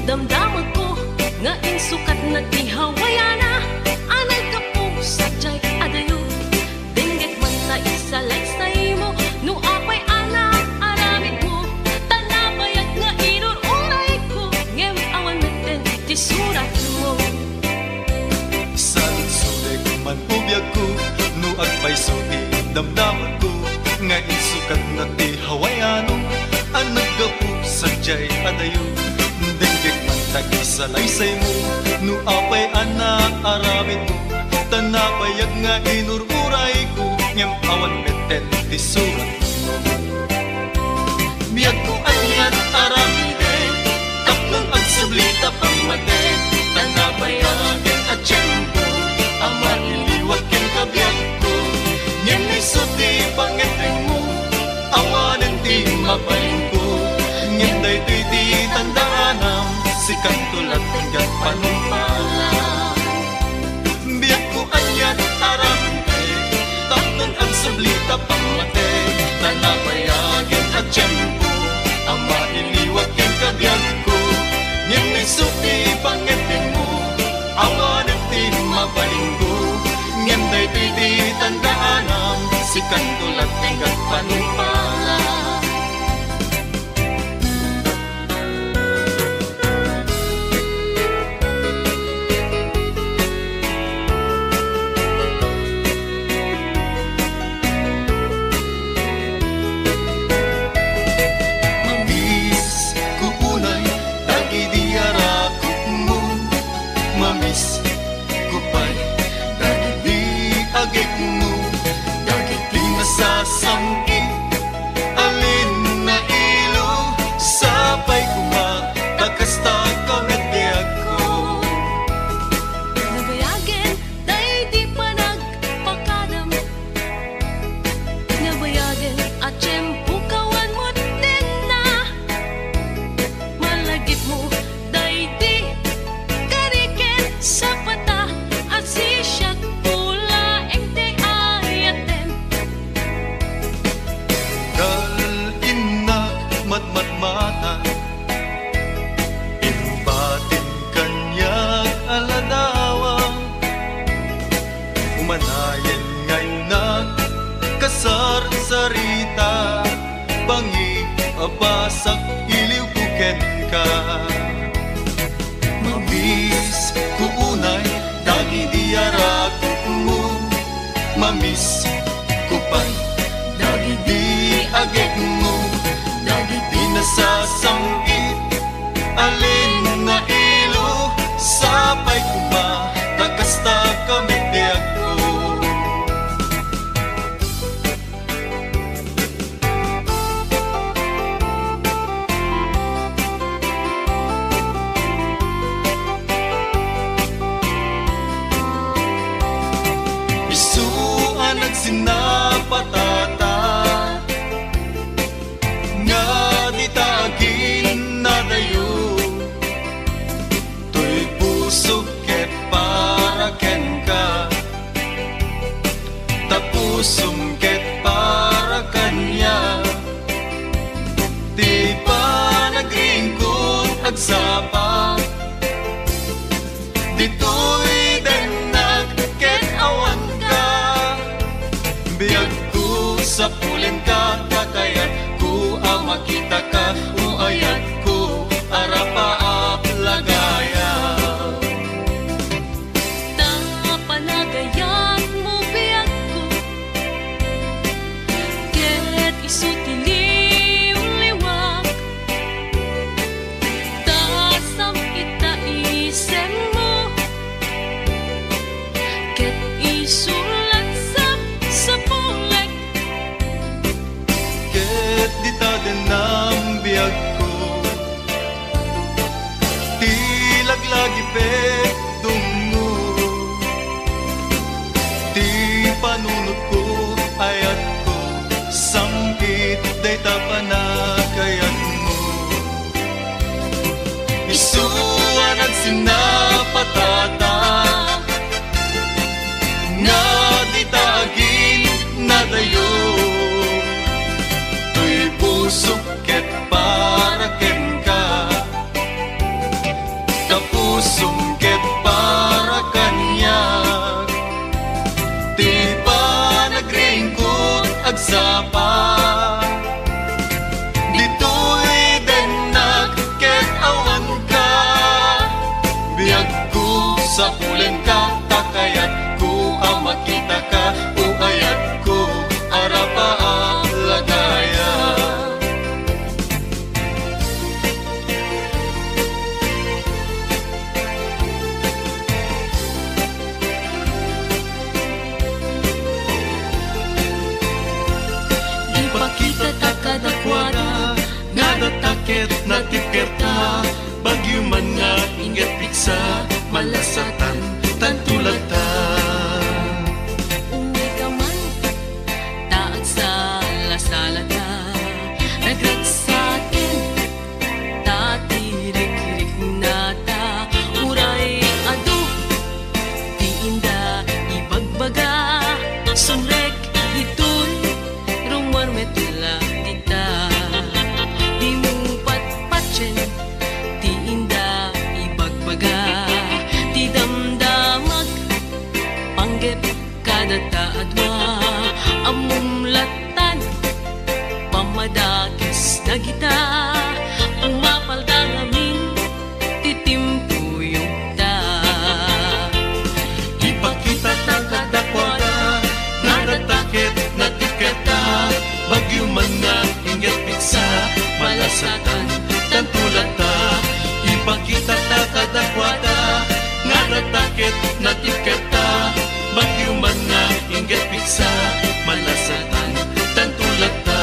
Damdaman ko nga insukat na tihawayana. Anay ka po sadyay adayo. Dinggit man na isalaysay mo. No apay anak aramid mo. Tanabayag nga inururay ko. Ngem awan natin ti surat mo. Salsulig man ubiyag ko. No agpay suti damdaman ko. Nga insukat na tihawayano. Anag ka po sadyay adayo. Dinggit man tag-isalaysay mo. No apay anak aramid mo. Tanapayag nga inururay ko. Ngem awan meten ti surat mo. Biyag ko anyan aramide. Tapnon ang sublita pamate. Tanapayagin at tiyempo. Ama iliwag ken kabiyag ko. Ngem isuti pangeteng mo. Awanen ti mapaling ko. Ngem daytoy ti tandaanam. Sikat tulat hinggat panumpala. Biyag ko anyan aramide. Tapnon ang sublita pamate. Tanapayagin at tiyempo. Ama iliwag ken kabiyag ko. Ngem isuti pangeteng mo. Awanen ti mapaling ko. Ngem daytoy ti tandaanam. Sikat tulat hinggat panumpala. Sasangkit alin na ilo sapay kuma takasta kamet biyag ko. Nabayagin day di pa nagpakadam. Nabayagin at tiyempo kawan mo din na. Malagip mo day di karikin sa pata at sisyak pula eng te ayaten. Matmata imbatin kanyag aladawa. Umanayen ngayon na kasar sarita. Bangi apasak iliw kuken ka. Mamis kuunay dagi diarakot mo. Mamis kupay dagi di agek mo. Dagi di nasasangkit alin na ilo sapay kuma takasta kamet biyag ko. Isuan ang sinapatata. Agin na dayo tuy pusok ket para ken ka. Tapusum ket para kanya. Di pa nagringkot agsapa. Dito'y denag ket awan ka. Biyag ko sa pulen ka kakayat. Makita ka o ayat ko arapaap lagaya. Panagayat mo biyag ko. Ket isutiliw liwak. Tasam kita isen mo. Ket isulat sa pulek. Ket di tadenam biyag ko. Tilaglagi petong mo. Ti panunod ko ayat ko. Sangkit day tapanagayat mo. Isuan ang sinapatata. Nga di tagin na dayo. Tuy pusok ket para ken ka. piksa malasatan tantulata. Umi ka man, taag sa lasalata, nagrat sa akin, tatirik-rik nata, uray adu, di inda ibagbaga, sumrek ito'y rumarmetula dita, di mo patpatsin, di inda ibagbaga, di damdamag, panggep kada taadwa, amumlatan, pamadakis na gita, umapalda ngamin, titimpuyog ta. Ipakita ta kadakwada, naratakit na tiketa, bagyo man nga ingat piksa malasatan tantulata. Ipakita ta kadakwada, naratakit na tiketa, bagyo man nga ingat piksa malasatan tantulata.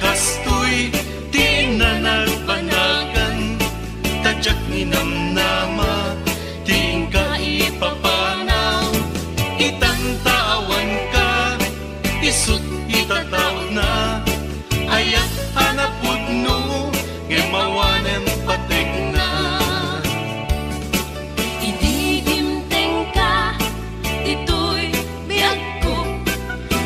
Kastoy, di na nagpanagan, tadyak ni namnama, di ka ipapanaw, itantawan ka, isut itatawag na, ayat hanapod no, ngemawanem patek na. Ididimteng ka, ito'y biyag ko,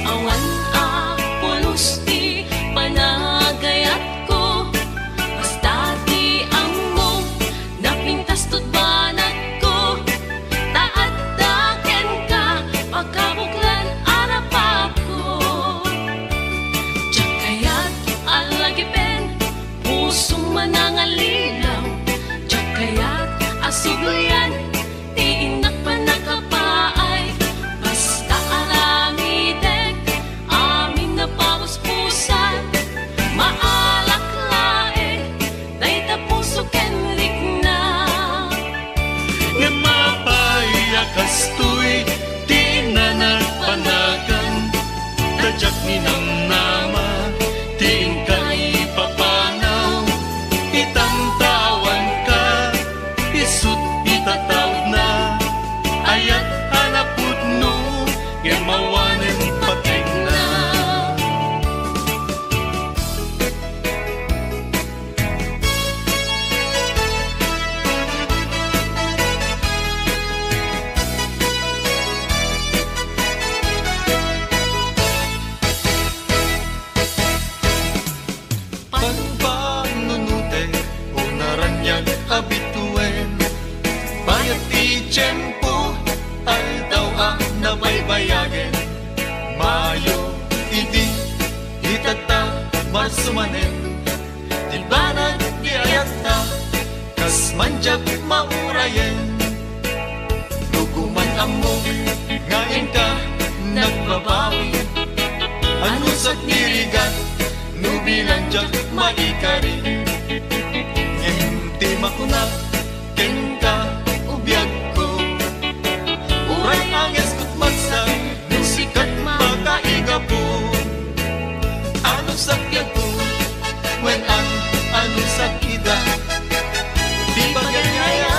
awan apolos di panagayat ko, basta di ang mo, napintas to't banat ko, taad-daken ka, pagkabuklan arapap ko. Diyak kaya't alagipen, pusong manangalilaw, diyak kaya't asuglayan, di inak pa nakapaay, basta aramidek, amin na paus-pusan, maalak lae, day tapuso kenrik na. Ngemapaya kastoy, di na nagpanagan, tadyak ni namnama, di ka ipapanaw, itantawan ka, isut itatawag na, ayat hanapod no, ngemawanen patek na. Pagpanunute o naranyag abituen, bayat ti tiyempo ay daw ang nabaybayagen, mayo idi itata marsumanen, di banag di ayata, kas manjak maurayen, duguman amok ngayon ka nagbabawi, ano sa kirigat nubilang jak maikari, ngenti makunak kengka ubiyag ko, uray anges kut magsag nusikat makaiga po, ano sakyan ko when ano sakida, di pagayaya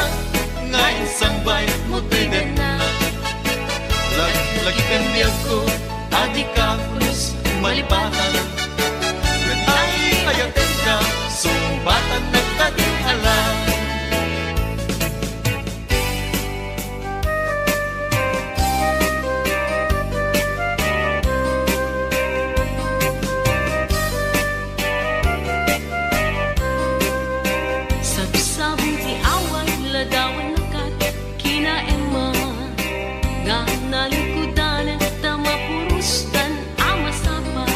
ngayon sambay mo tiden na, lagi kandiyak ko adik ka plus malipatan, when ay ayaten ka sumbatan nagtating alam. Sabsabong ti away, ladawan nakat, kinaema, nga nalikudanan, tamapurustan, amasapa,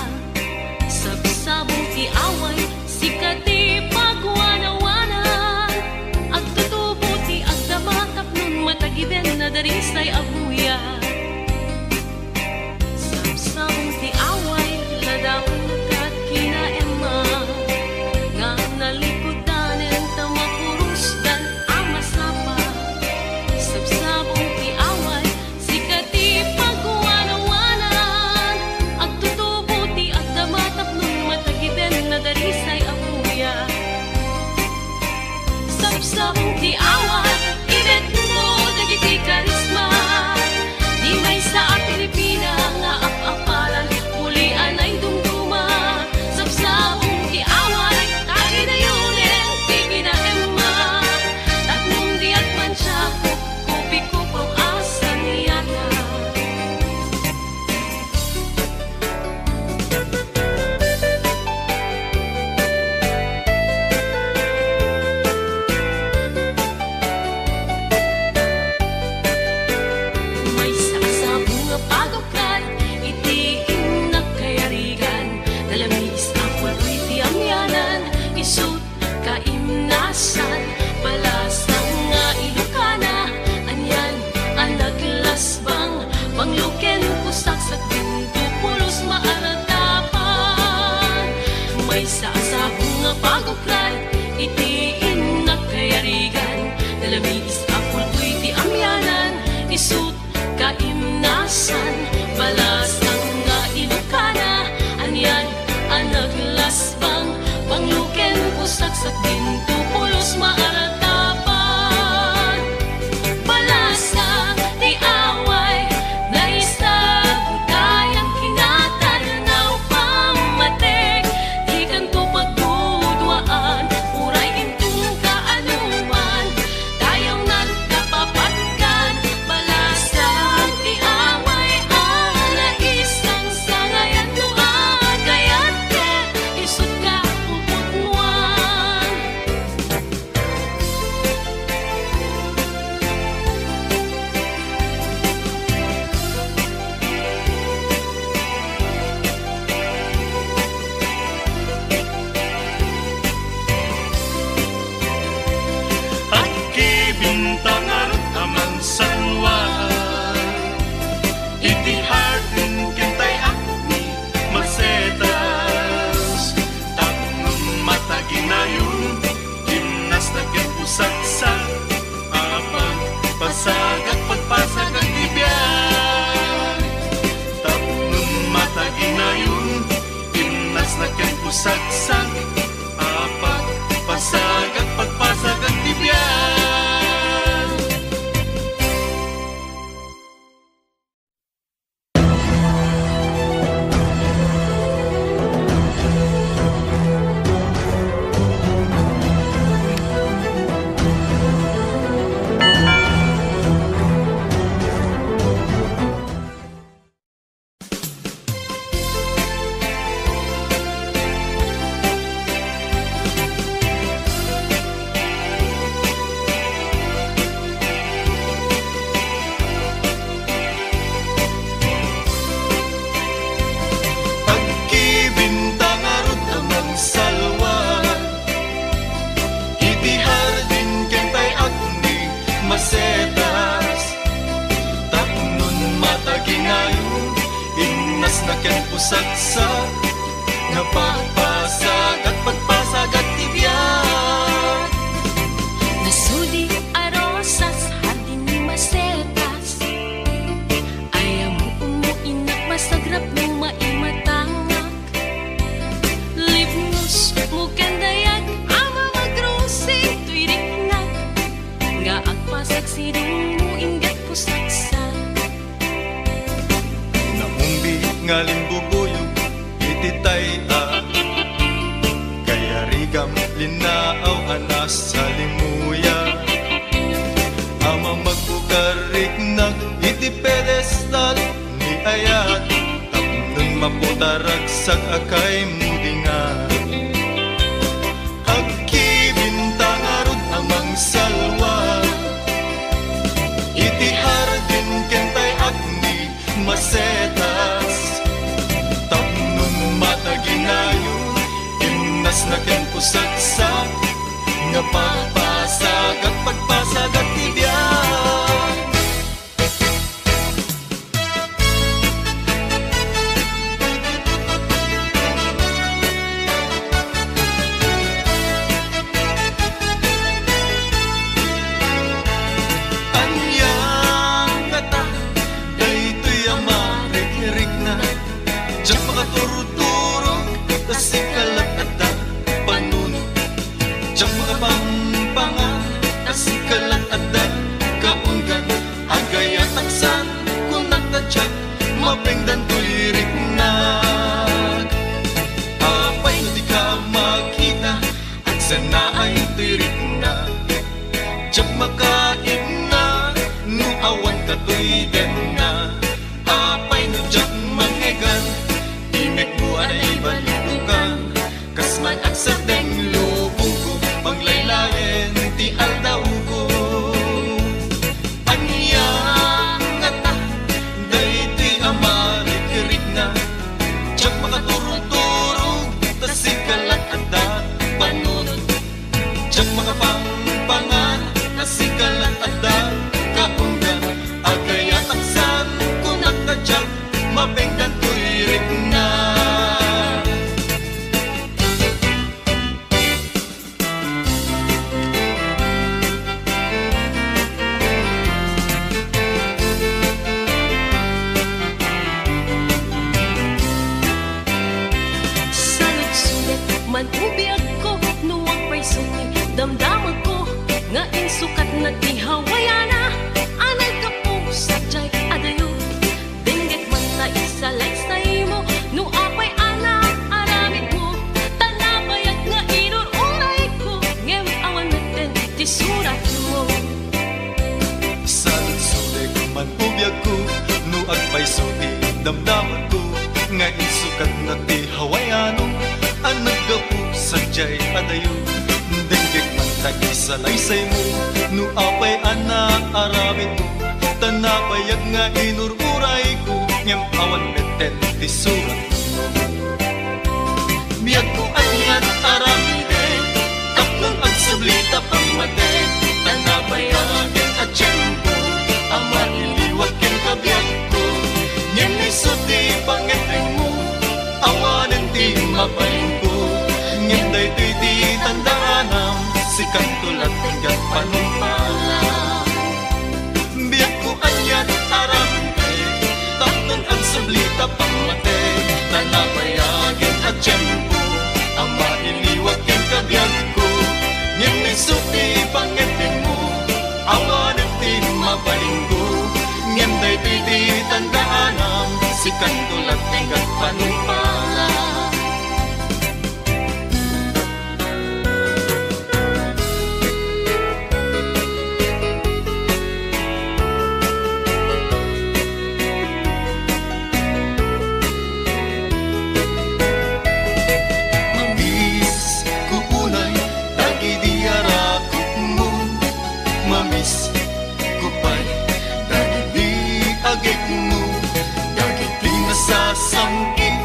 bintangan amang salwan. Iti hardin kentay akni masetas. Tapno mata ginayun, himnas na pusaksak. Apang pasagat pagpasagat ibiyag. Tapno mata ginayun, himnas na pusaksak. Apang pasagat pagpasagat ibiyag. Pusaksak nga pagpasagat pagpasagat tibiyag. Nasudi arosas hardin ni masetas. Ayaw mo umuinak masagrap mo maimatangak. Lipnos mo kandayag ama magrosing tuiriknak. Nga agpasag sidong mo ingat pusaksak. Namumbi ngaling bubuyog ititay kaya rigam linaaw anas sa limuya. Ama magbukarik nag iti pedestal ni ayat. Tapnon maputarag sa akay mudingan. Agkibintang arod amang salwa. Iti hardin kentay agni masetas. Ginayon, imnas na ken pusaksak. Nga pagpasagat pagpasagat tibiyag. Anyang kata daytoy amarik-rik na. Diyak makaturuturo kasikalat at panun. Diyak mga pampangan kasikalat at kaunggan. Agay at taksan kung nagtadyak mapengdan tulirik nag. Apay no di ka makita at sana ay tulirik na. Diyak makain na no awan ka tuy den na. Apay no diyak mangegan imek mo ay balukan. Kasman at sa deng lubong ko panglaylayan ti aldaw ko. Anyang ngata daytoy amarik-rik na. Diyak makaturog-turog tasikalat at panunod. Diyak mga pampangan tasikalat at kaunggan. Agay at aksan kung nagtadyak mapengdan tuirik na. Salut-sulit man ubiyag ko nuwag pa'y sumi damdamag ko nga insukat na ti hawayana. Anay ka po sadyay adayo. Dinggit man ta isalaysay mo no apay ana aramid mo. Tanabayag nga inururay ko ngem awan natin ti surat mo. Salut-sulit man ubiyag ko no agpay suti damdaman ko nga insukat na ti hawayano. Ang naggapu sadyay adayo. Dinggit man ta isalaysay mo no apay ana aramid mo. Tanabayag nga inururay ko ngem awan beten ti surat mo. Biyag ko anyan aramide tapnong agsablita pang mate. Tanabayag mabalinggo ngem daytoy ti tandaanam sikan tulat tinggal panumpala biyak ko anyat aram kay tapnon ang sablita pamate tanabayagin at tiyempo ang mailiwag ken kabiyag ko ngem nisuti pangedin mo awan ti mabalinggo ngem daytoy ti tandaanam sikan tulat tinggal panumpala sasangit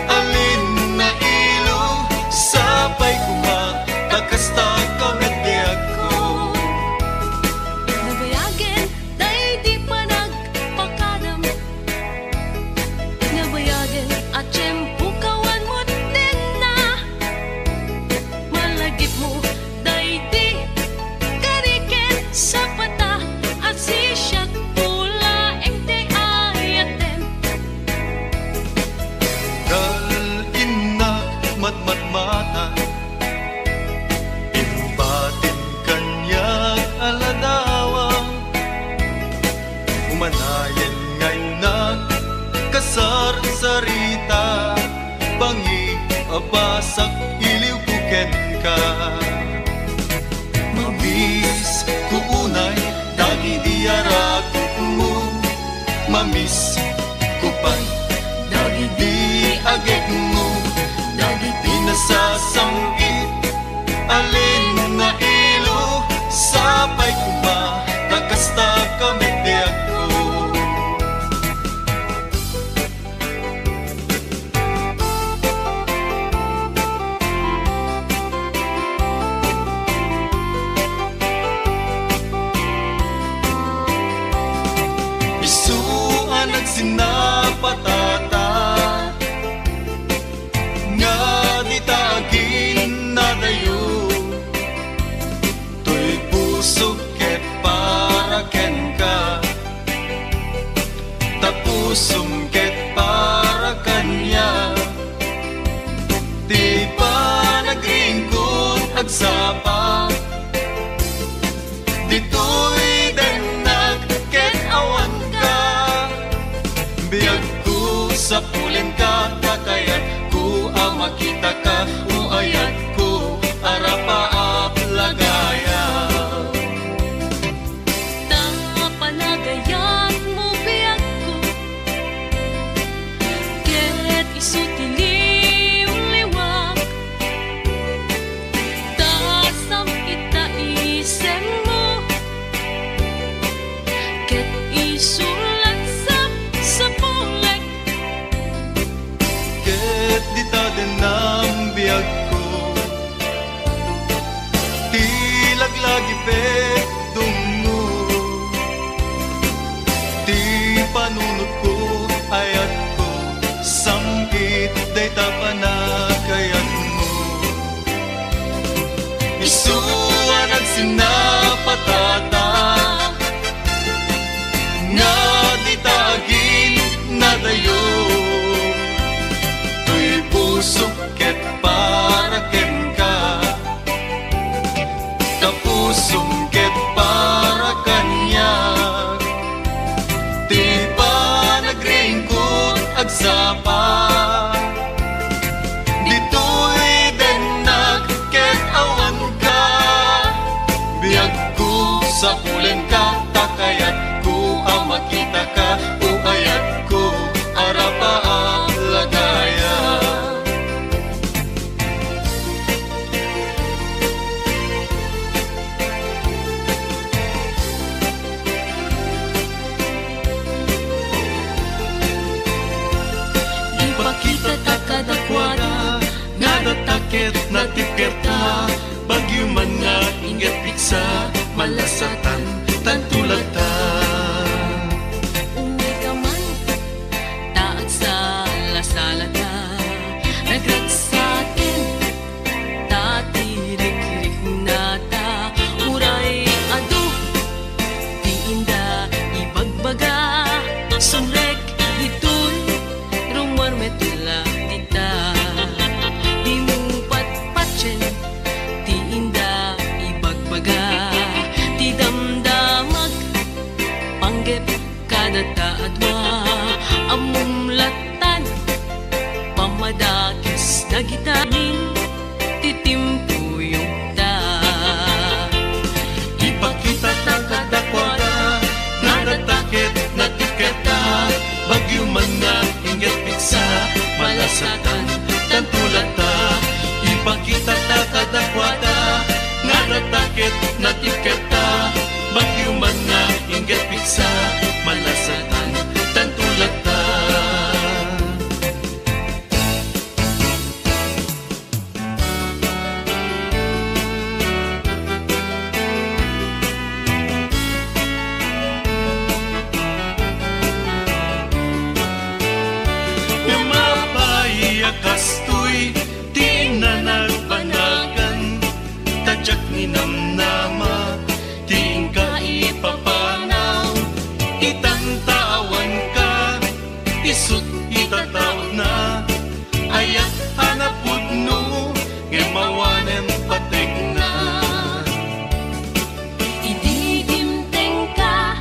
alin na ilo sabay kumakakasta kamet di ako nabayagin day di pa nagpakadam nabayagin at tiyempo kawan mo din na malagip mo day di karikin sa pata at sisyak pula ente ayatem matmata imbatin kanyag aladawa umanayen ngay nagkasar sarita bangi abasak iliw kuken ka mamis kuunay dagi diarakot mo mamis kupay dagi di agek mo nasasangit alin na ilo sabay kuma kakasta kamet di ako isuan nagsinapatata tagin na dayo to'y pusok ket para ken ka tapusong ket para kanya di pa nagringkot agsapa dito'y denag ket awan ka biyag ko sa pulen ka kakayat makita ka uayat ko arapaap lagaya tanga panagayan mo biyak ko ket isutiliw liwak tasam itaisem mo ket isulat sa pulek ket dita denam biag ko tilaglagi pek dungo ti panunod ko ayat ko sangkit day tapanakayat mo isuan ang sinapatata nga ditagin na dayo pusok para ken ka tapusong ket para kanya di pa nagringkot agsapa dito'y denag ket awan ka biyag ko sa pulen ka takayat ko ang makita ka uayat ko arapa ang lagaya madakis na gitanin titimpuyog ta. Ipakita ta kadakwada, nadatakit na tiketa, bagyo man nga ingat piksa, malasatan tantulan ta. Ipakita ta kadakwada, nadatakit na tiketa, bagyo man nga ingat piksa, malasatan tantulan ta. Kastoy, di na nagpanagan, tadyak ni namnama, di ka ipapanaw, itantawan ka, isut itatawag na, ayat hanapod no, ngemawanem patek na. Ididimteng ka,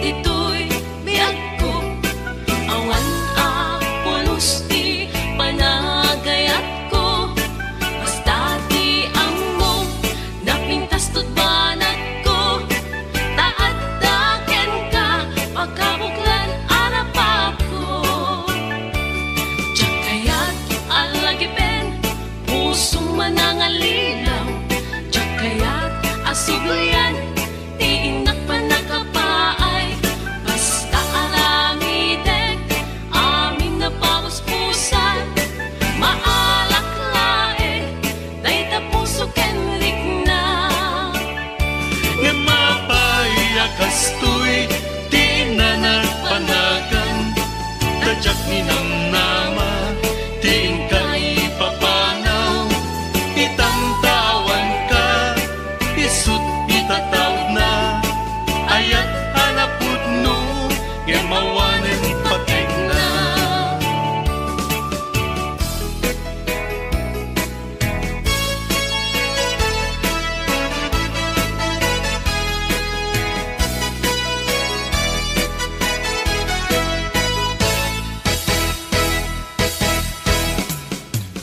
ito'y biyag ko, awan apolos di panagayat ko, basta di amo napintas to't banat ko, taat daken ka pagkabuklan arapap ko. Diyak kaya't alagipen pusong manangalilaw, diyak kaya't asuglayan di inak pa nakapaay, basta aramidek amin na pawaspusan, maalak lae, day tapuso kenrik na. Nga mapaya kastoy, di na nagpanagan, tadyak ni namnama, di ka ipapanaw, itantawan ka, isut itatawag na, ayat hanapod no, ngemawanen patek na.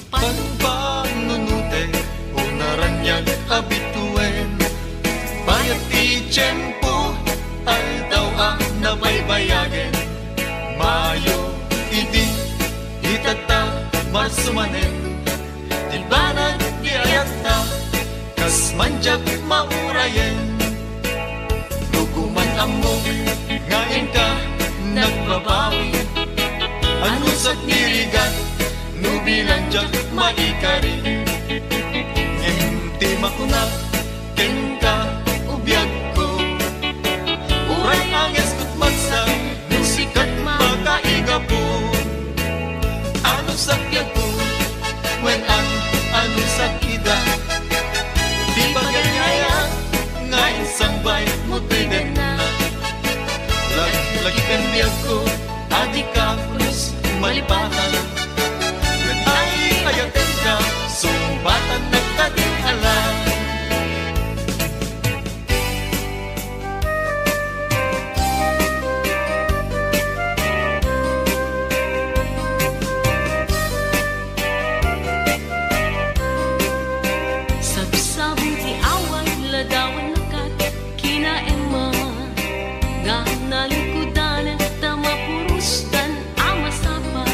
Pagpanunute o naranyag abituen, bayat ti tiyempo ay daw ang nabaybayagen, mayo idi itata masumanen, di banag di ayata kas manjak maurayen, duguman amok ngayon ka nagbabawi, ano sa nirigat nubilang jak maikari, ngenti makunak kenka ubiyag ko, uray anges kut magsang nusikat makaiga po, ano sakyan ko when ano sakida, di bagayaya ngayon sambay mo tiden na, lagi biyag ko adik ka plus malipatan, when ay ayaten ka sumbatan nagtatinghalan. Sabsabong ti away ladawan nakat kinaema, nga nalikudanan tamapurustan amasapa,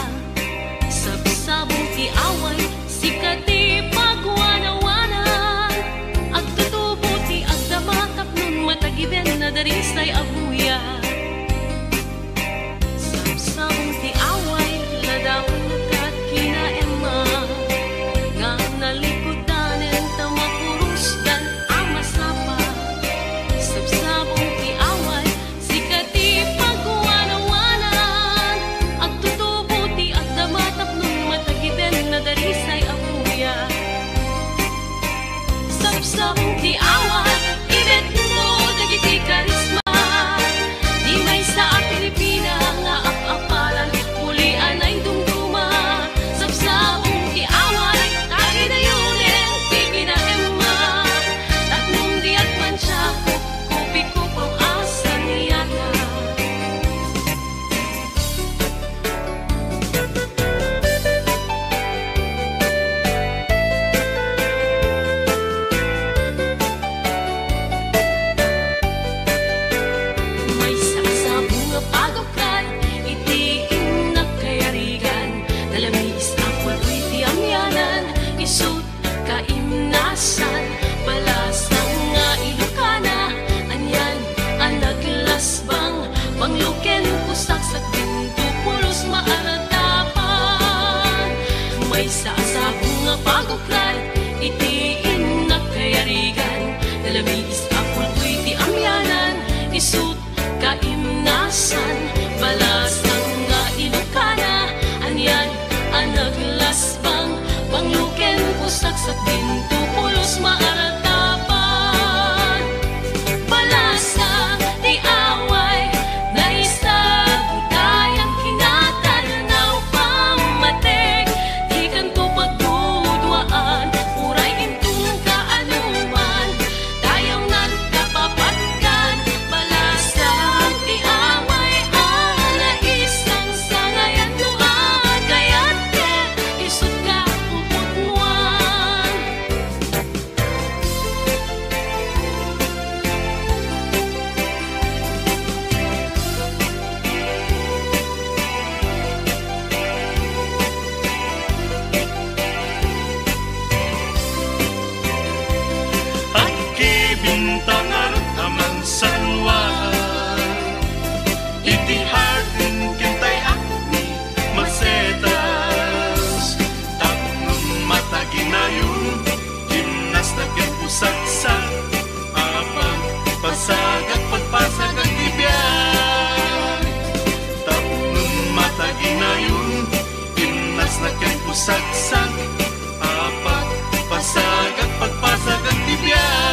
Saan sa bunga paguklan, iti inagkayarigan. Dalamiis apul ko'y ti amyanan, isut kaimnasan. Balas ang nga ilokana, anyan anaglasbang. Pangluken pusak sa pinto, pulos maaratapan. Balas ang ti away, na isa budayang kinataranaw pamatek. Di kanto pagdudwaan, uray intong kaanuman. Tayaw nan kapapatkan, balas ang ti away, ang naisang sangayan doan. Kaya't isut ka puputmuan. Agi bintang arut amang salwa, iti hardin kintay akni masetas. Tapnong mata ginayun, gimnas na pusaksak. Apang pasagak pagpasagak tibiyag. Tapnong mata ginayun, gimnas na pusaksak. Apang pasagak pagpasagak tibiyag.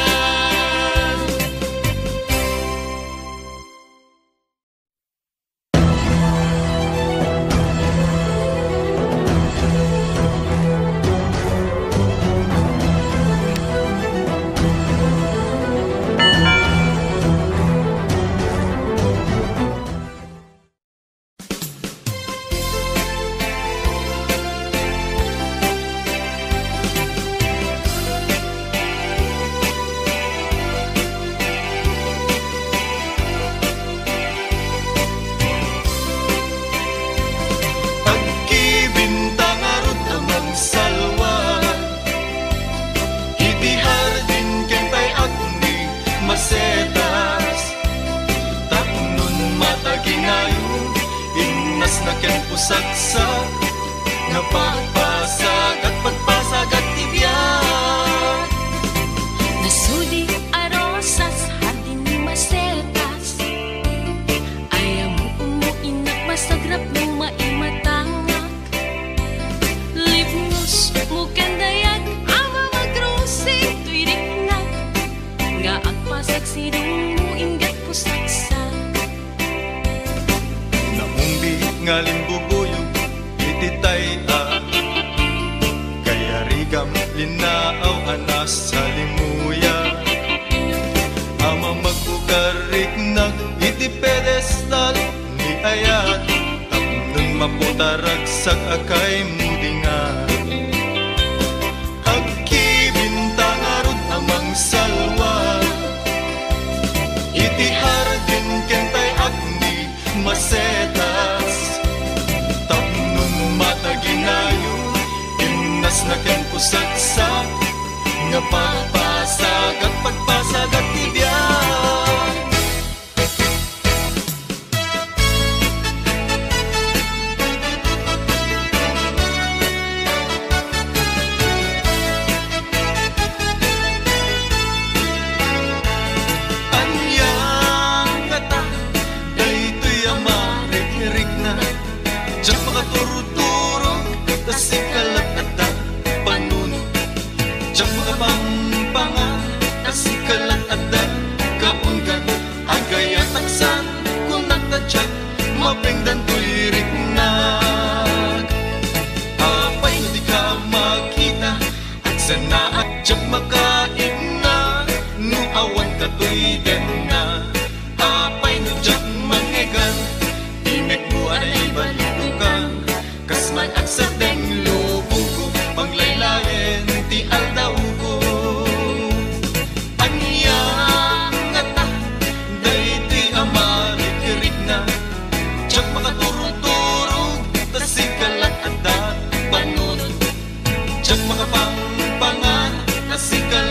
Agi bintang arut amang salwa, iti hardin kentay agni masetas. Tapnon mata ginayun, innas na ken pusaksak. Napagpasag at pagpasag at tibiyag. Nasudi arosas, hardin ni masetas. Ayaw mo umuinak, masagrap mo maimatangak. Libnos mo kandayag, ama magrosing tuy riknak. Nga agpasag sinong mo ingat pusaksak. Namumbi nga limbubuyog, ititay kaya rigam linaaw anas sa limuya. Ama magbukarik nag iti pedestal ni ayat. Tapnon maputaragsak akay mudingan. Agi bintang arut amang salwa, iti hardin kentay agni masetas. Tapnon mata ginayun, imnas na ken pusaksak. Nga pagpasag at pagpasag at tibiyag. Anyang kata, daytoy amarik-rik na. Diyak makaturuturo, tas ikalat at panun. Diyak makapampangan, tas ikalat at kaungan. Agay at taksan, kung nagtadyak, mapingdan to'y riknag. Apay no di ka makita, at sana at diyak makain na. No awan ka to'y den na. Apay no diyak mangegan, imek mo anay balukan. Kasman at sa deng lubong ko, panglaylayan ti aldaw ko. Anyang ngata, daytoy amarik-rik na. Diyak makaturog-turog, tas ikalat at panunod. Diyak makapangpangan, tas ikalat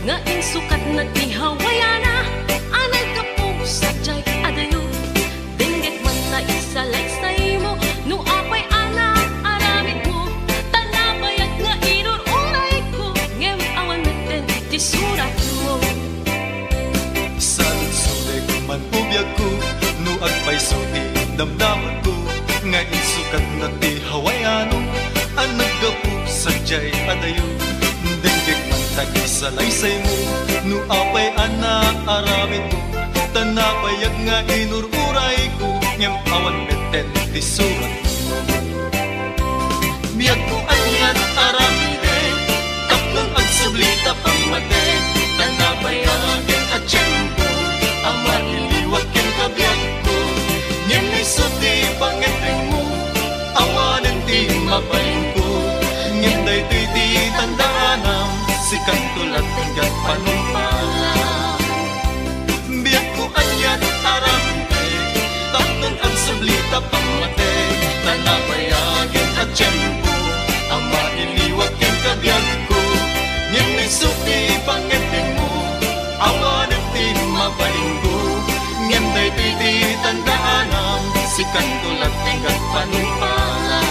nga insukat na ti hawayana anay ka po sadyay adayo dinggit man ta isalaysay mo no apay ana aramid mo tanabayag nga inururay ko ngem awan natin ti surat mo Salsulig man ubiyag ko no agpayso ti damdaman ko nga insukat na ti hawayano ang naggapu sadyay adayo dinggit man tag-isalaysay mo no apay ana aramid mo tanabayag nga inururay ko ngem awan meten ti surat mo biyag ko anyan aramide tapnon ang sublita pamate tanabayagin at tiyempo ang maliliwag ken kabiyag ko ngem isuti pangeteng mo awanen ti mabaling ko ngem daytoy ti tandaanam sikat tulat hanggang panumpala biyag ko anyan aramide tapnon ang sublita pamate tanabayagin at tiyempo ang maliliwag ken kabiyag ko ngem isuti pangeteng mo awanen ti mabaling ko ngem daytoy ti tandaanam sikat tulat hanggang panumpala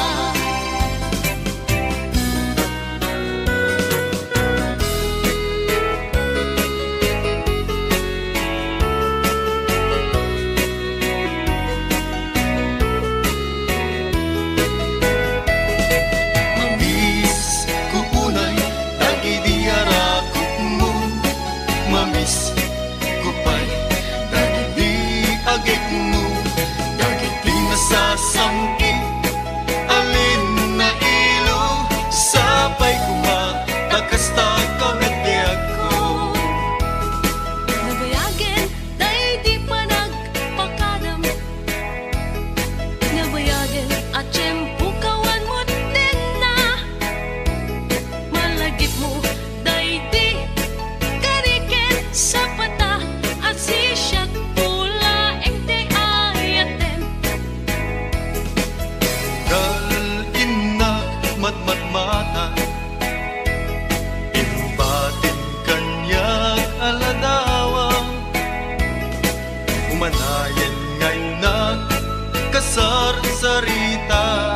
Sasangkit alin na ilo sapay kumatakasta kametiyag ko nabayagin day di pa nagpakadam nabayagin at tiyempo kawan mo din na malagip mo day di karikin sa pata at sisyak pula ente ayaten Dal-inak matmatmata imbatin kanyag aladawa umanayen ngay na kasar sarita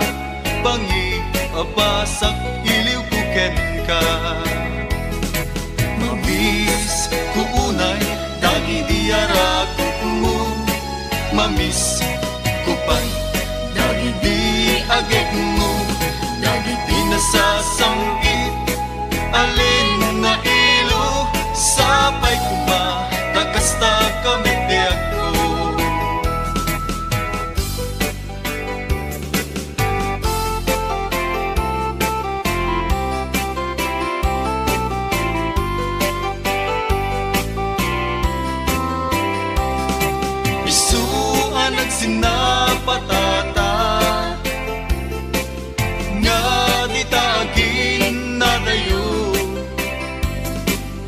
bangi abasak iliw kuken ka mamis kuunay dagi diarakot mo mamis kupay dagi di agek mo dagi di nasasangkit alin na ilo sapay kuma takasta kametiyag ko isuan ang sinapatata nga di tagin na dayo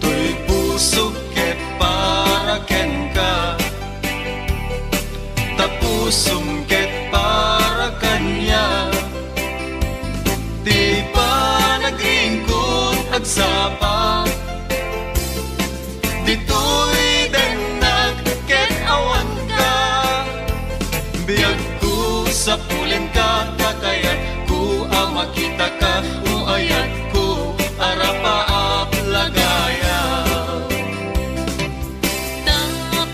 tuy puso ket para ken ka tapusum ket para kanya di pa nagringkot agsapa ditoy denag ket awan ka biyag ko sa pulen ka kakayat ko ang makita ka o ayat ko arapaap lagaya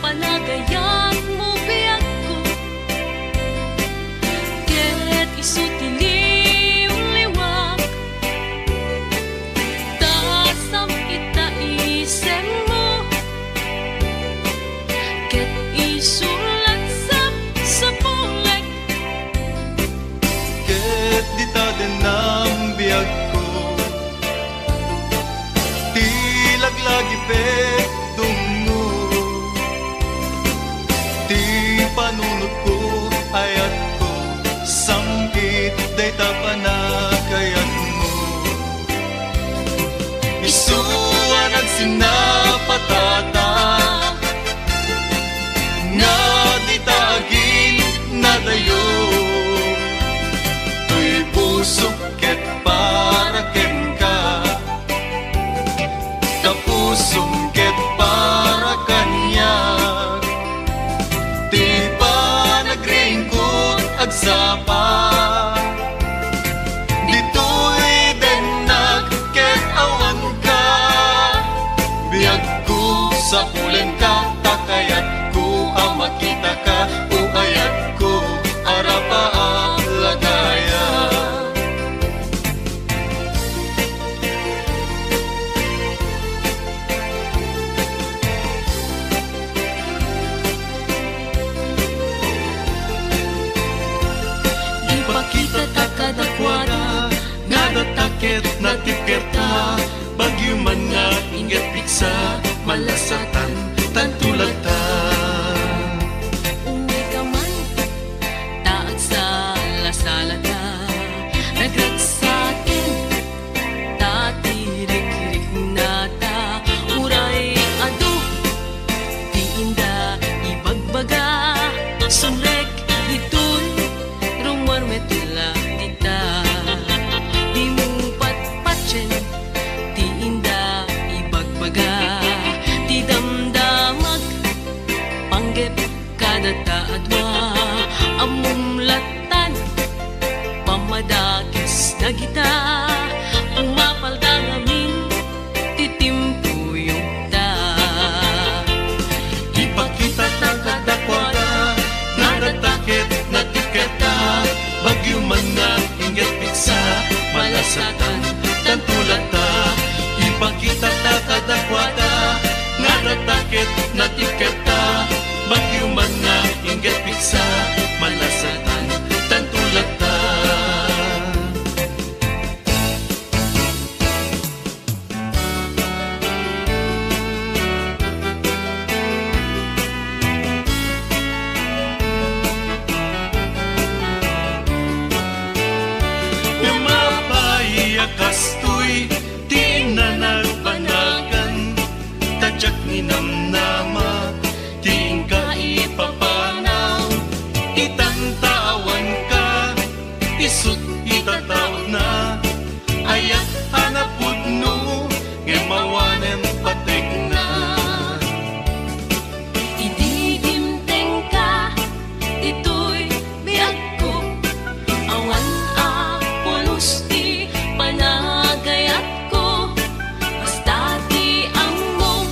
panagayat mo biyag ko ket isutiliw liwak tasam kita isem mo ket isulat sa pulek ket di ta denam biyag ko ti laglagi pek dungo ti panunot ko ayat ko sangkit day ta panagayat mo isuan ang sinapatata nga di tagin na dayo tuy puso ket para ken ka tapos pusungket para kanya. Di ba nagringkot agsapa? Dito'y denag ket awan ka. Biyag ko sa pulen ka, takayat ko ang makita ka. Uayat ko arapa ang lagaya. Ipakita ta kadakwada, Nadatakit na tikerta, bagyo man nga ingat piksa, malasatan tantulata. umay ka man, taag sa lasalata. Nagragsakin, tatirik-rik nata. Uray adu, di inda ibagbaga. Sumrek ito'y rumor metula dita. Di mo patpatsin, di inda ibagbaga. Di damdamag, panggep kada taadwa. Amumlatan, pamadakis na kita. Umapal da ngamin, titimpuyong ta. Ipakita ta kadakwada, nadatakit na tikerta, bagyo man nga ingat piksa, malasatan tantulata. Ipakita ta kadakwada, nadatakit na tikerta, bagyo man nga ingat piksa, malasatan tantulata. Kastoy, di na nagpanagan, tadyak ni namnama, di ka ipapanaw. Itantawan ka, isut itatawag na, ayat hanapod no, ngemawanem patek na. Ididimteng ka, ito'y biyag ko. Awan apolos di panagayat ko. Basta di ang mo,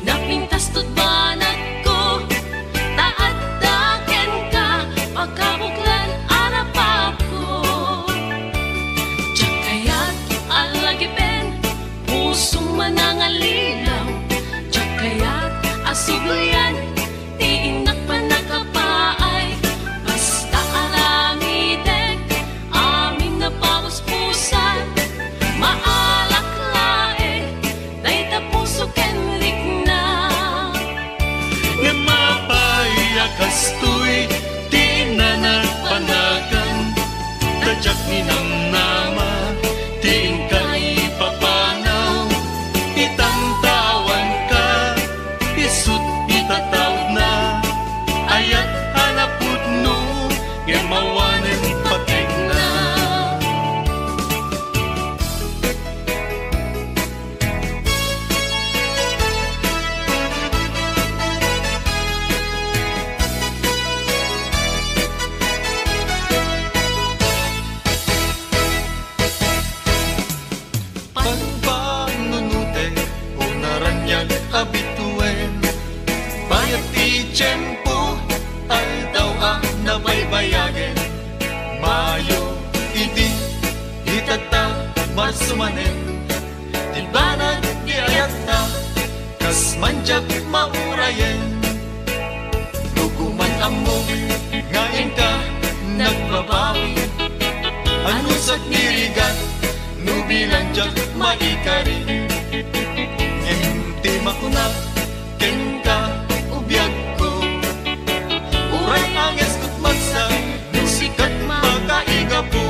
napintas to't banat ko. Taad-daken ka, pagkabuklan arapap ko. Diyak kaya't alagipen, pusong manangalilaw. Diyak kaya't asuglayan, di inak pa nakapaay. Basta alamidek, amin na pawus-pusan. Maalak lae, day tapuso kenrik na. Ngemapaya kastoy, di na nagpanagan, tadyak ni namnama, di ka ipapanaw. Itantawan ka, isut itatawag na, ayat hanapod no, ngemawanen patek na. Pagpangunute, unaranyag abituen, bayat ti tiyempo, aldaw ang nabaybayagen. Mayo, idi, itata, marsumanen, di banag di ayata, kas manjak maurayen. Luguman amok, ngayon ka, nagbabawi, ano sa nirigat, nubilang jak maikari. Ngenti makunak, kengka, ubiyag ko. Uray anges kut magsa, nusikat makaiga po.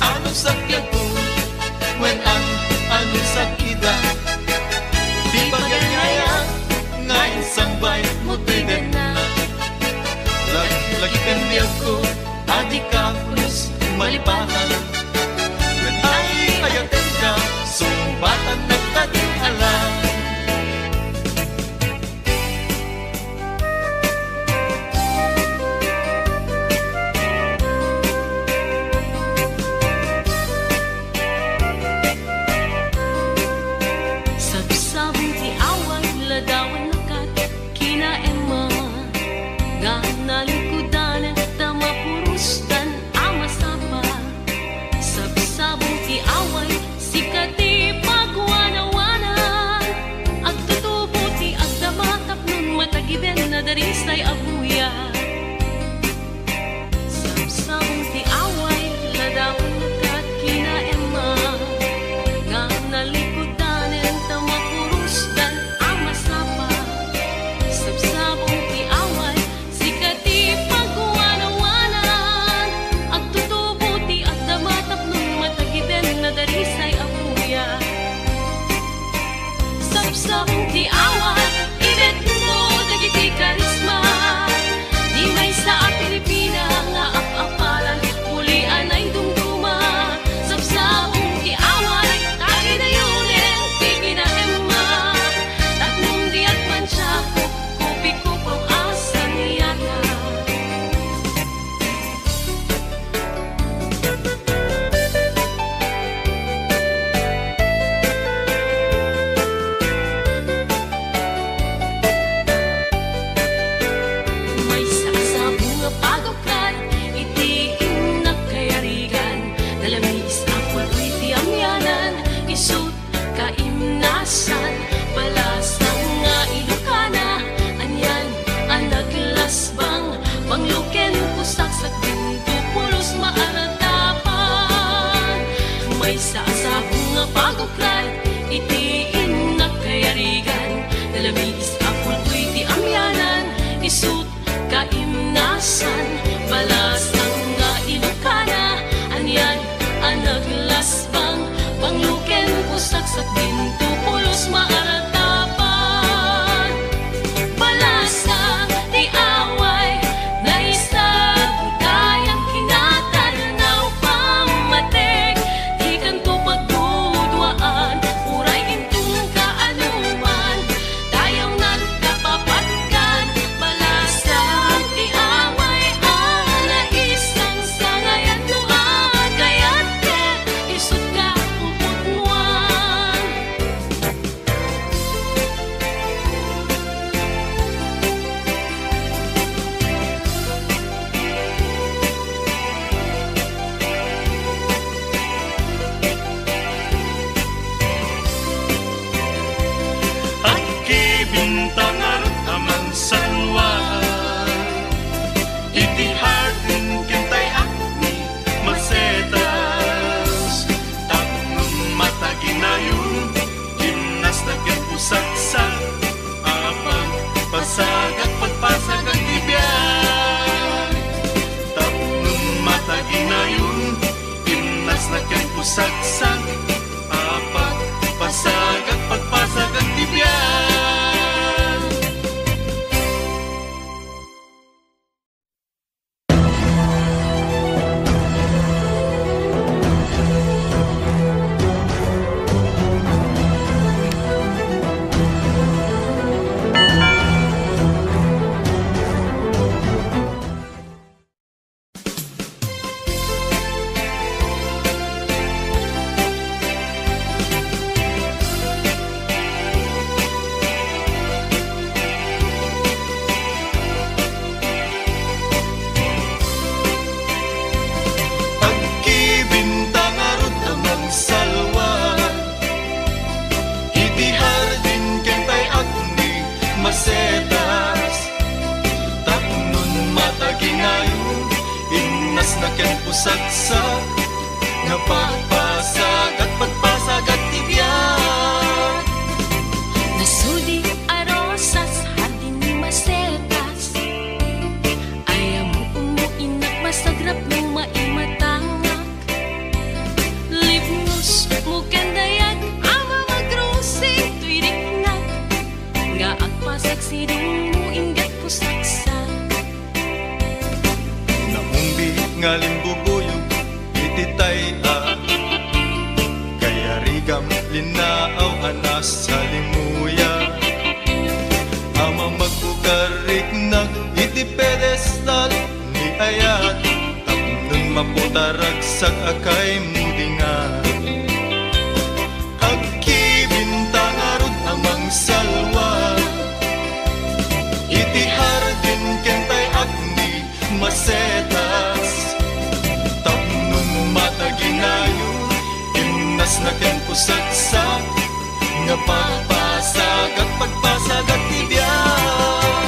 Ano sakyan ko, when ano sakida. Di ba ganyaya, ngayon sambay mo tiden na. Lagi kan biyag ko, adik ka, plus malipatan. When ay ayaten ka, so minasan, balasang nga Ilocana, anyan ang naglasbang, mangluken pusak sa pinto, pulos maaratapan. May saasahong nga paguklat, itiin na kayarigan, dalamiis apul ko'y ti amyanan, isut kaimnasan, balasang nga Ilocana, anyan ang naglasbang, mangluken pusak sa pinto, pulos maaratapan. Balasang di away na isa budayang kinatarnaw pamatek, di kanto pagdudwaan, uray intong kaanuman, tayaw nan kapapatkan. Balasang di away ang naisang sangayan no agayat ke, isut ka puputnuan. Aki bintang arut amang salwa, iti hardin kentay akni masetas, taknum mata ginayun, gimnas na ken pusaksak, apang pasagak pagpasagan tibiyay. Taknum mata ginayun, gimnas na ken pusaksak, apang pasagak pagpasagan tibiyay. Aki bintang arut amang salwa, iti hardin kentay agni masetas, taknun mata ginayun, innas na ken pusaksak, nga pagpasag at pagpasag at tibiyay. Nasudi arosas hardin ni masetas, ayaw mo umuinak masagrap no maimatangak, libnos mo kandayag ama magrosing tuiriknak, nga agpasag sidong mo ingat pusaksak. Namumbi nga limbubuyog ititay kaya rigam linaaw anas sa limuya, ama magbukarik nag iti pedestal ni ayat, tapnon maputaragsak akay mudingan. Aki bintang arut amang salwa, iti hardin kentay agni masetas, tapnon mata ginayun, imnas na ken pusaksak, nga pagpasag at pagpasag at tibiyay.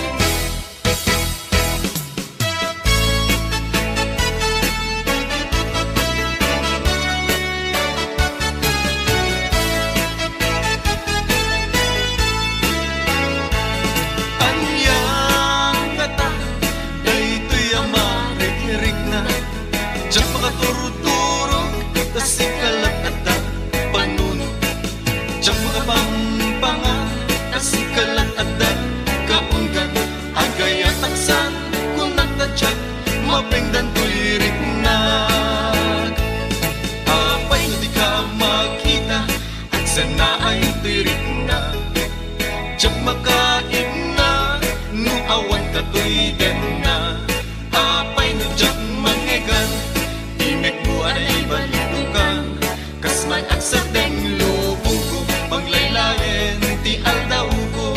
Anyang kata, daytoy ang marik-rik na, diyak makaturuturo, tas ikalat at panun, diyak makapampangan, tas ikalat at kaunggan, agay at taksan, kung nagtadyak, mapengdan tulirik na. Apay no di ka makita, at sana ay tulirik na, diyak makain na, no awan ka tuy den na. Apay no diyak mangegan, imek mo ay balutukan, kasman at sa deng lubong ko, panglaylayen ti aldaw ko.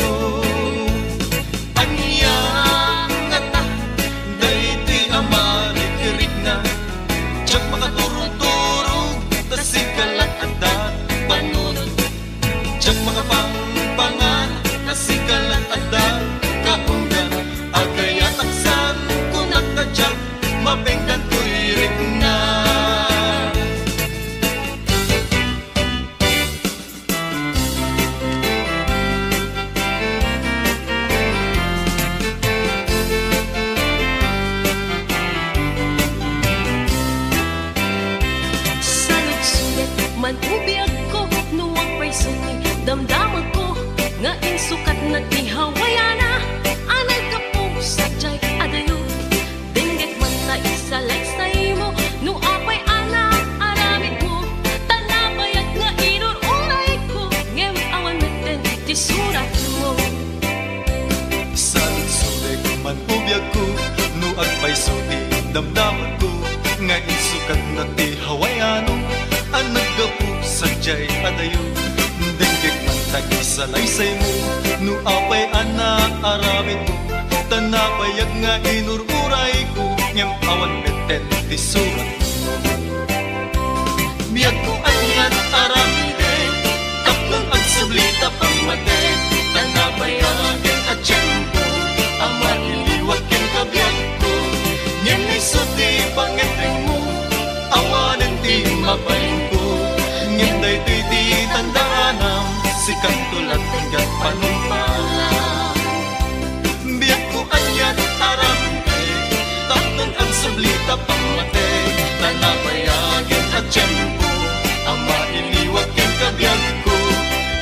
Anyang ata, daytoy amarik-rik na, diyak makaturuturo, tas ikalat at panunod, Diyak mga pangpangan, nasikalan at kaundan, agaya taksan kung nakadyak, mapenggan tuirik na. Man ubiyag ko, nuwang paisulti damdaman ko, nga insukat na ti hawayana, anay ka po sadyay adayo. Dinggit man ta isalaysay mo, no apay ana aramid mo, tanabayag nga inururay ko, ngem awan meten ti surat mo. Salit-sulit man ubiyag ko, no agpaisulti damdaman ko, nga insukat na ti hawayano, ang naggapu sadyay adayo. Dinggit man ta isalaysay mo, no apay ana aramid mo, tanabayag nga inururay ko, ngem awan meten ti surat mo. Biyag ko anyan aramide, tapnong ang sublita pamate, tanabayagin at tiyempo, ang mailiwag ken kabiyag ko, ngem isuti pangeteng mo, awanan ti mapaling ko, ngem daytoy ti tandaanam, sikat tulat hanggang panumpala. Biyag ko anyan aramide, tapnon ang sublita pamate, tanabayagin at tiyempo, ang mailiwag ken kabiyag ko,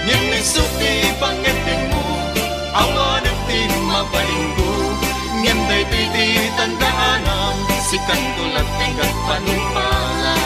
ngem isuti pangeteng mo, awanan ti mapaling ko, ngem daytoy ti tandaanam, sikat tulat hanggang panumpala.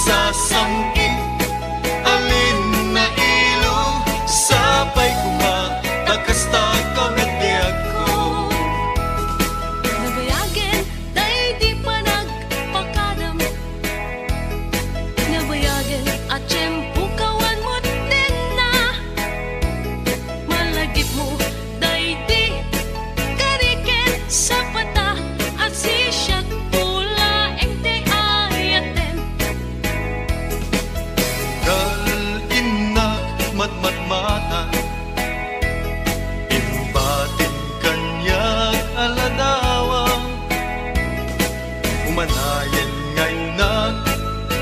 Sasangkit, alin na ilo, sabay kuma, takasta kamit biyag ko. Nabayagin, day di pa nagpakadam, nabayagin, at tiyempo kawan mo din na, malagip mo, day di karikin sa pata, at sisyak pula ente ayatem. Matmata imbatin kanyag aladawa, umanayan ngayon na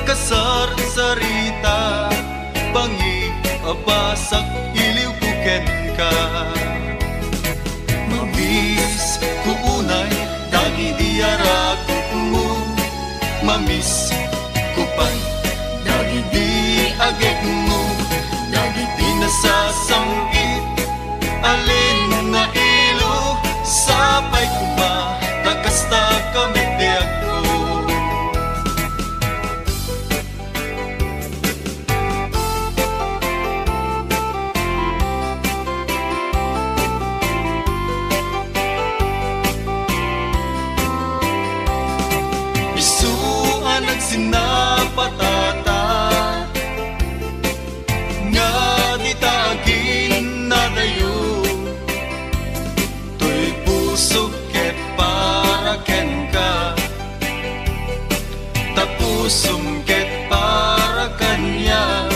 kasar sarita, bangi abasak iliw buken ka. Mamis kuunay dagi diarakot mo, mamis kupay dagi di agek mo, dagi di nasasangit, alin na ilo, sabay kuma, takasta kamit biyag ko. Isuan ang sinapatata, nga di tagin na dayo, tuy pusok ket para ken ka, tapusong ket para kanya,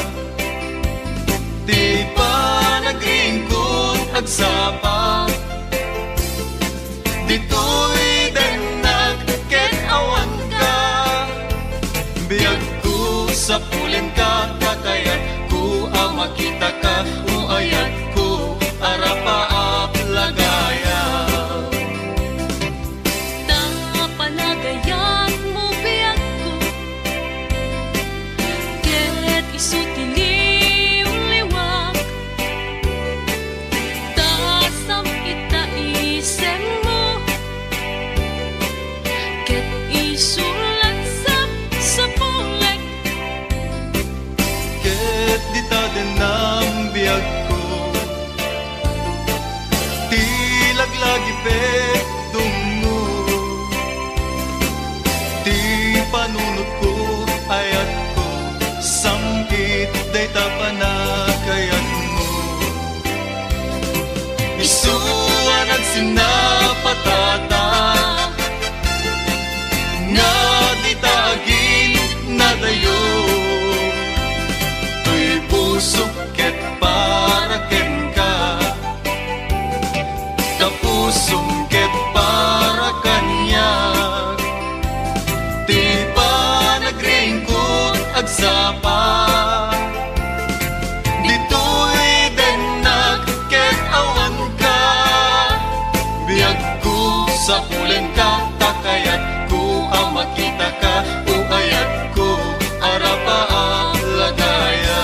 di pa nagringkot agsapa, dito'y denag ket awan ka, biyag ko sa pulen ka, kakayat ko makita ka, uayat ko arapaap lagaya. Panagayan mo biyag ko, ket isutiliw liwag, tasam ita isem mo, ket isulat sa pulek, Ket di ta denam biyag sinapatata nga ditagin nadayo tuy pusok ket para ken ka tapusong ket para kanya di pa nagringkot agsapa ditoy den nagket awan ka biyag ko sa pulen ka takayat ko ang makita ka uayat ko arapa ang lagaya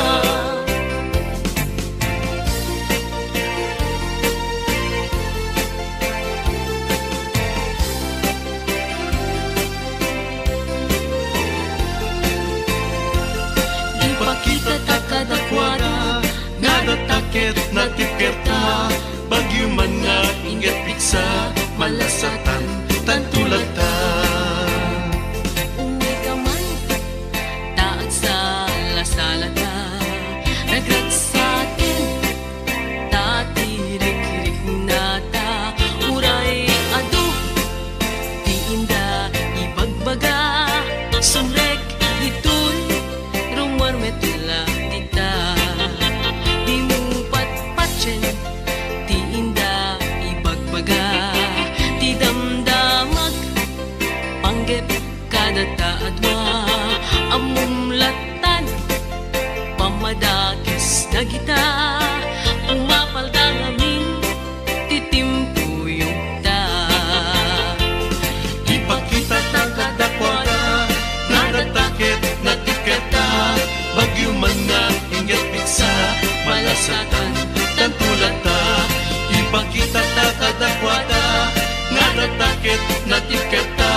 Ipakita ta kadakwada nga datakit na tikerta bagyo man nga ingat piksa malasatan tantulag ta Uwi ka man, taag sa lasalata Nagrat sa akin, tatirik-rik na ta Uray ado, di inda ibagbaga Sumrek ito'y rumar metula dita Di mo patpatsin, di inda ibagbaga Di damdamag, panggep kada taadwa Amumlatan, pamadakis na kita Umapalda ngamin, titimpuyog ta ipakita ta kadakwada nga datakit na tikerta bagyo man nga ingat piksa malasatan tantulag ta ipakita ta kadakwada nga datakit na tikerta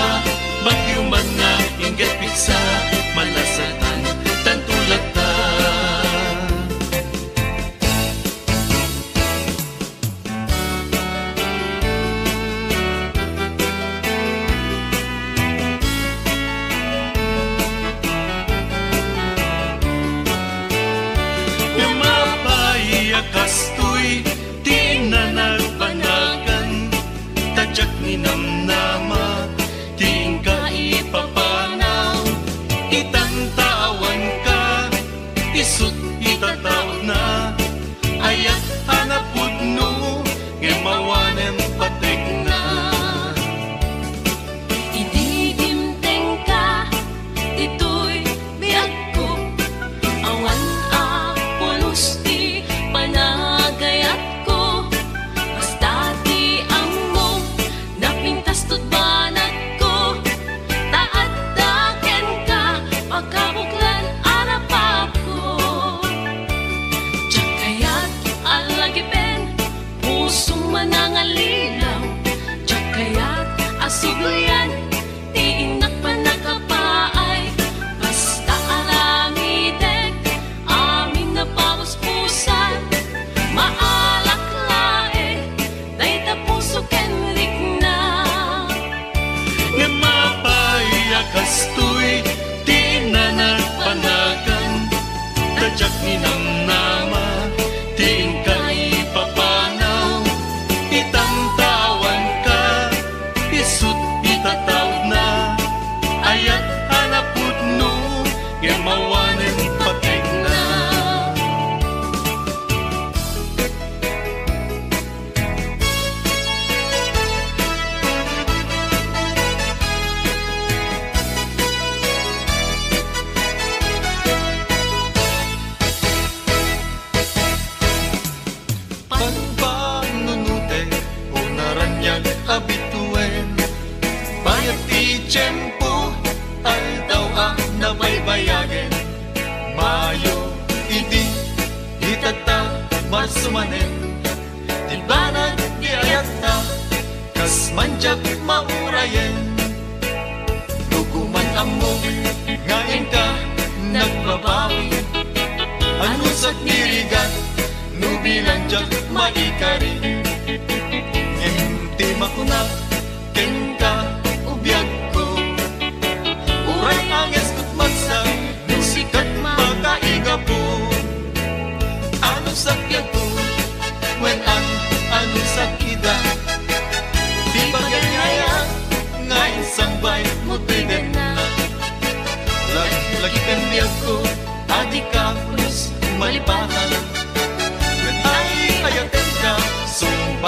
bagyo man nga ingat piksa malasatan tantulag ta kastoy di na nagpanagan tadyak ni namnama di ka ipapanaw itantawan ka isut itatawag na ayat hanapod no ngemawanem patek na Ididimteng ka, ito'y biyag ko Awan pulos di panagayat ko Basta di ang mo napintas to't banat ko Taat daken ka, pagkabuklan arap ko Diyak kaya't alagipen, pusong manangalilaw Diyak kaya't asugyan, di inak pa nakapaay Basta aramidek, amin na pauspusan Maalak lae, day tapuso kenrik na nga mapaya kastoy di na nagpanagan tadyak ni namnama di ka ipapanaw itantawan ka isut itatawag na ayat hanapod no ngemawanen patek na panpanunute unaranyag abituen bayat ti tiyempo aldaw na may bayagen mayo idi itata masumanen di banag di ayata kas manjak maurayen lukuman amog ngayon ka nagbabawi anusat dirigat nubilanjak maikari ngimti makunak kengka ubiyag ko uray anges kut magsa nusikat makaiga po anong sakyan ko when anong sakida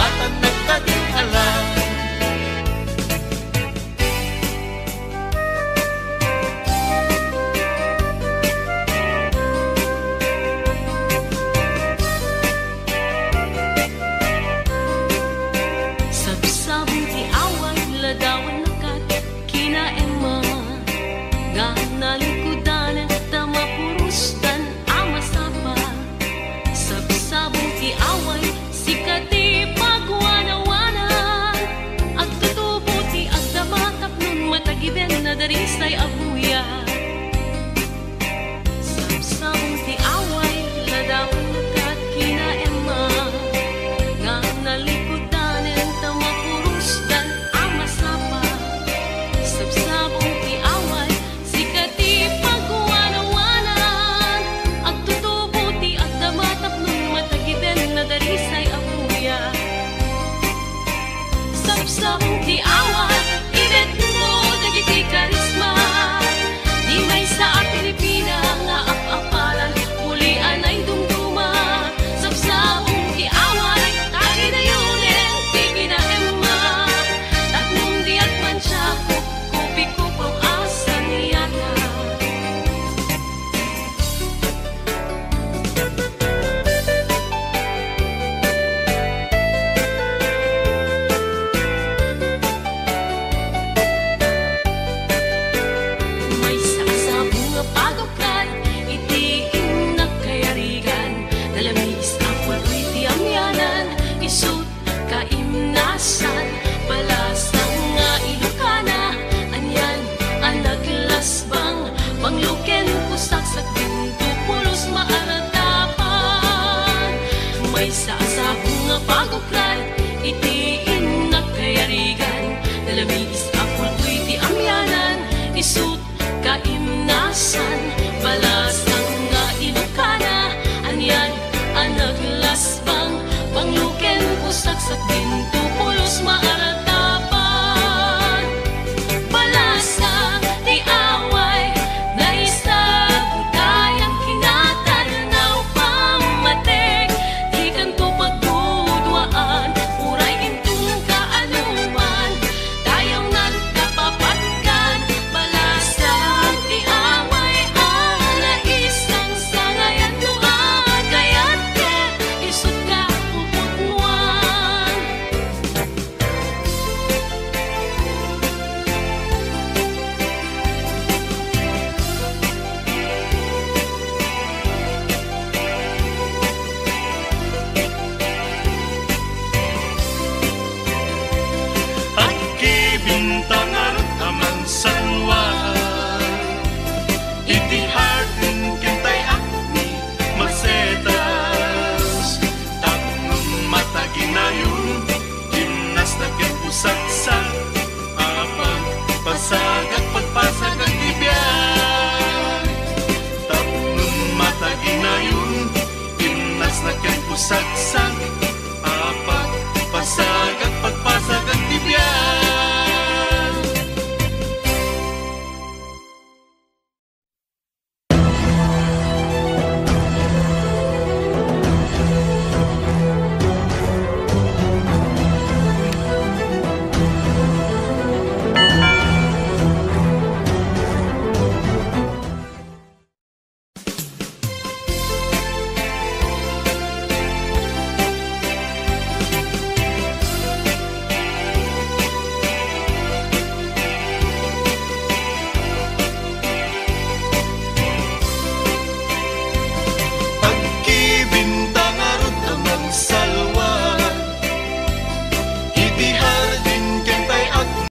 batan nagtadinhalan. Sabsabong ti away ladawan nakat kinaema nga nalikudan tama purustan amasapa. Sabsabong ti away sikati pagwanawanan at tutubo ti agdamatap nun matagiben na darisay abuya. Sabsabong ti away ladawan nakat kinaema nga nalikudan tama purustan amasapa. Sabsabong ti away sikati pagwanawanan at tutubo ti agdamatap nun matagiben na darisay abuya. Sabsabong ti away ibet mo dagiti karisma di may sa Pilipina nga apapalan ulian ay dumduma. Sabsabong ti away tagi na yunin ti kinaema tatnong di at mansya kupi ko pang asan yata. May sakasabong nga pagukad iti inagkayarigan nalamis apol iti amyanan isut kaimnasan balasang nga Ilocana anyan anaglasbang pangluken pusaksak pinto pulos maaratapan. May sakasabong nga pagukad iti inagkayarigan nalamis apol iti amyanan isut kaimnasan balasang nga Ilocana anyan anaglasbang pangluken pusaksak pinto pulos maaratapan. Balasang ti away na isagutayang kinatanaw pamatek di kanto pagdudwaan uray intong kaanuman tayaw nagkapapatkan. Balasang ti away ang naisang sangayan tuan kayat ke isut ka puputmuan. At kibintang aman sanwa